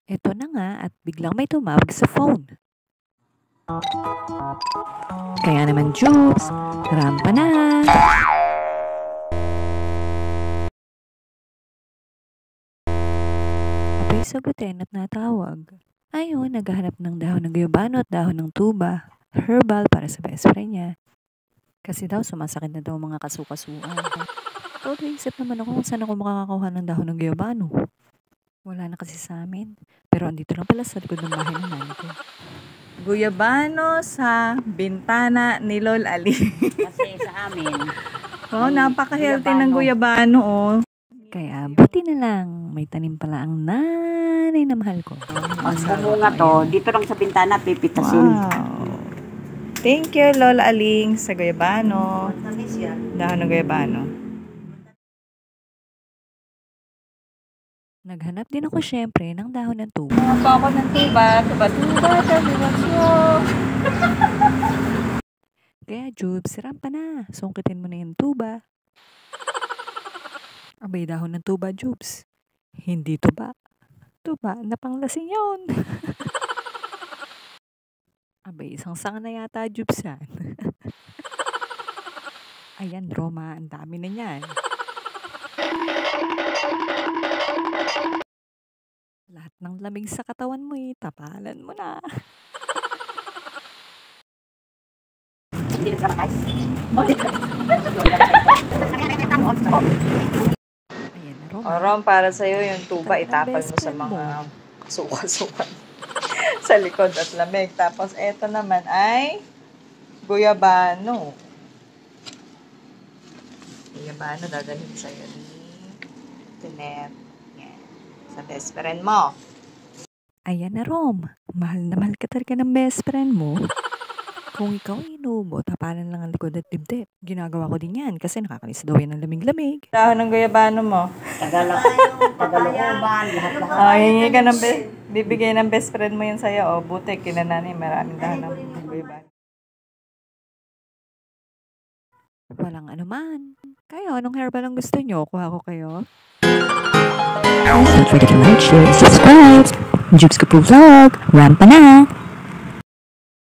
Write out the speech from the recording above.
Eto na nga at biglang may tumawag sa phone. Kaya naman, Jubes, rampa na! Abay sagutin at natawag. Ayun, naghahanap ng dahon ng guyabano at dahon ng tuba, herbal para sa best friend niya. Kasi daw sumasakit na daw mga kasukasuan. Todo isip naman ako kung saan ako makakakuha ng dahon ng guyabano. Wala na kasi sa amin. Pero andito lang pala sa likod ng bahay ng nanay ko. Guyabano sa bintana ni Lol Ali. Kasi sa amin, Oh, napaka-healthy ng guyabano, oh. Kaya buti na lang, may tanim pala ang nanay na mahal ko. pag bumunga to, dito lang sa bintana, pipitasin. Wow. Thank you, Lola Aling, sa guyabano. Dahon ng guyabano. Naghanap din ako syempre ng dahon ng tuba. Ako ako ng tuba, Kaya Jubes, rampa na. Sungkitin mo na yung tuba. Abay, dahon ng tuba, Jubes. Hindi tuba. Tuba na panglasing yun. Abay, isang sanga na yata, Jubes yan. Ayan, Roma, ang dami na niyan. Lahat ng lamig sa katawan mo tapalan mo na. Hindi ka guys. Ayan na, Roma. Ron, para sa'yo yung tuba, itapal mo sa mga suka-suka sa likod at lamig. Tapos, eto naman ay guyabano. Guyabano, dadalhin sa'yo ni Tinet. Yan. Sa best friend mo. Ayan na, Rom. Mahal na mahal ka talaga ng best friend mo. Kung ikaw inubo, tapalan lang ang likod at dibdib. Ginagawa ko din yan kasi nakakalis daw yan ng lamig-lamig. Dahon ng guyabano mo. Tagalooban, lahat-lahat. Hingi ka ng bibigay ng best friend mo yun sa'yo. O, buti, kinanani, maraming dahon ng guyabano. Walang anuman. Kayo, anong herbal ang gusto nyo? Kuha ko kayo. Don't forget to like, share, and subscribe. Jubes Kapu Vlog. Rampa na!